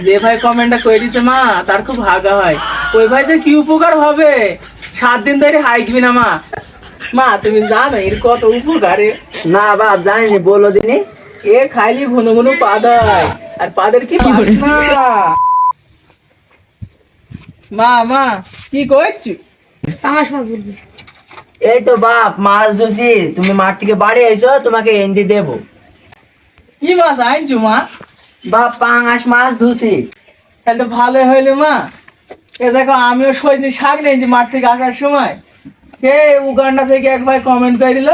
যে ভাই কমেন্টটা করে দিচ্ছে মা তার খুব ভাগা হয়। ওই ভাই যে কি উপকার হবে, 7 দিন ধরে হাইকবি না মা। মা তুমি জানো এর কত উপকারে? না বাপ জানিনি, বলো দিনি। এ খাইলি ঘন ঘন পাদায়, আর পাদের কি বাসনা। মা মা কি করছি? এই তো বাপ মাছ ধুছি, তুমি মাঠ থেকে বাড়ি আইছো, তোমাকে এন্দি দেবো। কি মাছ আনছো মা? বাপ পাঙাশ মাছ ধুছি। তাহলে তো ভালো হইলো মা। এ দেখো আমিও সজনে শাক নিয়েছি মাঠ থেকে আসার সময়। সে উগান্ডা থেকে এক ভাই কমেন্ট করে দিল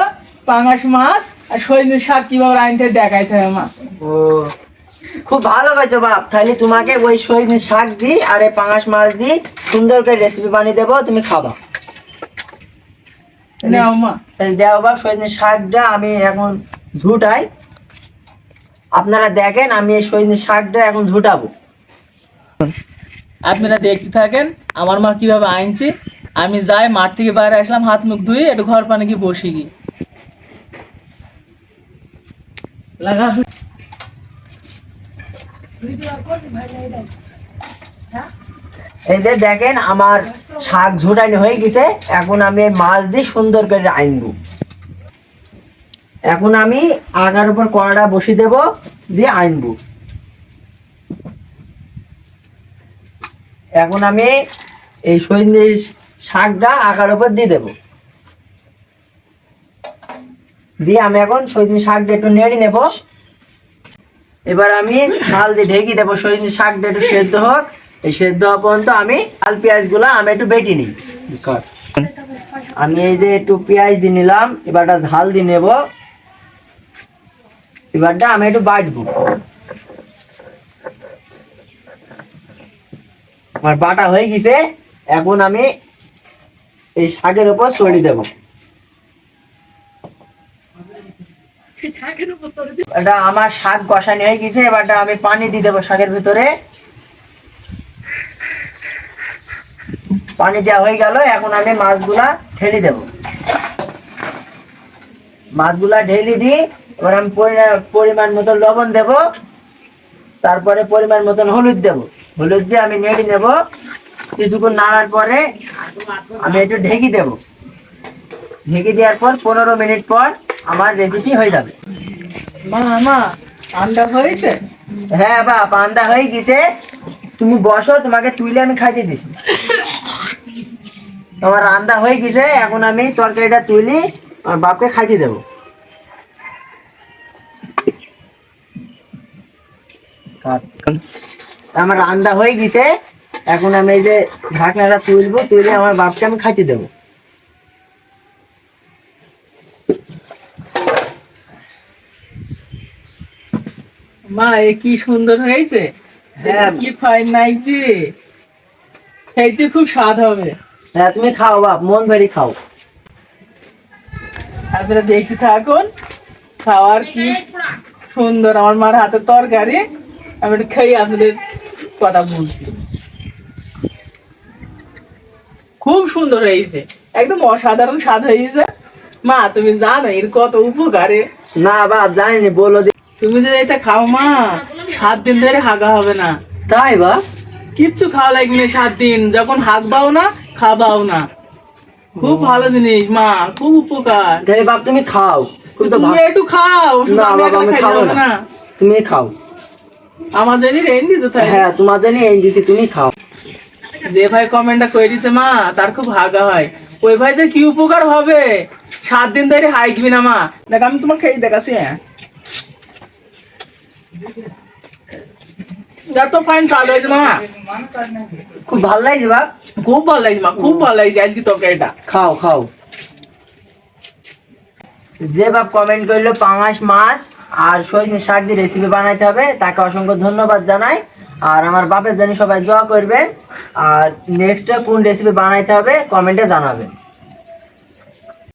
পাঙাশ মাছ আর সজনে শাক কিভাবে আনতে দেখাইতে হবে মা। ও খুব ভালো হয়েছে বাপ, তাহলে তোমাকে ওই সজনে শাক দি আর এই পাঙাশ মাছ দি সুন্দর করে রেসিপি বানিয়ে দেবো, তুমি খাবা। নাও মা। তাহলে দেও বাপ সজনে শাকটা আমি এখন ঝুটাই। আপনারা দেখেন আমি এই সজনে শাকটা এখন ঝুটাবো। আপনারা দেখতে থাকেন আমার মা কিভাবে আনছে। আমি যাই মাঠ থেকে বাইরে আসলাম, হাত মুখ ধুয়ে একটু ঘর পানে গিয়ে বসে গিয়ে এই যে দেখেন আমার শাক ঝুটানি হয়ে গেছে, এখন আমি এই মাছ দিয়ে সুন্দর করে আনবো। এখন আমি আগার উপর কড়াটা বসিয়ে দেব, দিয়ে আনবো। এখন আমি এই সজনে শাকটা আগার উপর দিয়ে দেবো, দিয়ে আমি এখন সজনে শাকটা একটু নেড়ে নেব। এবার আমি ঝাল দিয়ে ঢেকে দেবো, সজনে শাকটা একটু সেদ্ধ হোক। এই সেদ্ধ হওয়া পর্যন্ত আমি আল পেঁয়াজ গুলো আমি একটু বেটে নিই। আমি এই যে একটু পেঁয়াজ দিয়ে নিলাম, এবারটা ঝাল দিয়ে নেব। এবারটা আমি একটু বাটবো। আমার বাটা হয়ে গেছে, এখন আমি এই শাকের উপর ছড়িয়ে দেব। এটা আমার শাক কষানি হয়ে গেছে, এবারটা আমি পানি দিয়ে দেবো শাকের ভিতরে। পানি দেওয়া হয়ে গেল, এখন আমি মাছগুলা ঢেলে দেব। মাছগুলা ঢেলে দিই, এবার আমি পরিমাণ মতো লবণ দেব, তারপরে পরিমাণ মতন হলুদ দেব। হলুদ দিয়ে আমি নেড়ে নেব। কিছুক্ষণ নাড়ার পরে আমি একটু ঢেকে দেব। ঢেকে দেওয়ার পর 15 মিনিট পর আমার রেসিপি হয়ে যাবে। মা মা আন্ডা হয়েছে? হ্যাঁ বাপ আন্দা হয়ে গেছে, তুমি বসো, তোমাকে তুলে আমি খাইতে দিছি। আমার রান্না হয়ে গেছে, এখন আমি তরকারিটা তুলি আমার বাপকে খাইতে দেবো। আমার রান্না হয়ে গেছে, এখন আমি এই যে ঢাকনাটা তুলবো, তুলে আমার বাপকে আমি খাইতে দেবো। মা এ কি সুন্দর হয়েছে। হ্যাঁ। কি ফাইন নাইছে, খেতে খুব স্বাদ হবে। হ্যাঁ তুমি খাও বাপ, মন ভরি খাও। আপনারা দেখতে থাকুন খাওয়ার কি সুন্দর আমার মার হাতের তরকারি। আমি একটু খেয়ে আপনাদের কথা বলছি। খুব সুন্দর হয়েছে, একদম অসাধারণ স্বাদ হয়েছে। মা তুমি জানো এর কত উপকারে? না বাপ জানিনি, বলো যে। তুমি যদি এটা খাও মা 7 দিন ধরে হাগা হবে না। তাই বাপ? কিচ্ছু খাওয়া লাগবে না 7 দিন, যখন হাগবাও না খাবাও না। খুব ভালো জিনিস মা, খুব উপকার। তাহলে বাপ তুমি খাও। তুমি একটু খাও, শুধু না আমি বাবা একলা আমি খাইলে খাবো হবে না, তুমি খাও। আমার জন্য রেন দিছো তাই? হ্যাঁ তোমার জন্য এই দিছি, তুমি খাও। যে ভাই কমেন্টটা করে দিছে মা তার খুব ভাগা হয়। ওই ভাই যে কি উপকার হবে, 7 দিন ধরে হাইকবি না মা। দেখ আমি তোমার খেয়ে দেখাচ্ছি। হ্যাঁ যত ফাইন চালু হয়েছে মা, খুব ভালো লাগছে বাপ। খুব ভালো লাগছে মা, খুব ভালো লাগছে আজকে তরকারিটা। খাও খাও। যে বাপ কমেন্ট করলো পাঙাশ মাছ আর সজনে শাক দিয়ে রেসিপি বানাইতে হবে, তাকে অসংখ্য ধন্যবাদ জানাই। আর আমার বাপের জন্য সবাই দোয়া করবেন। আর নেক্সটে কোন রেসিপি বানাইতে হবে কমেন্টে জানাবেন।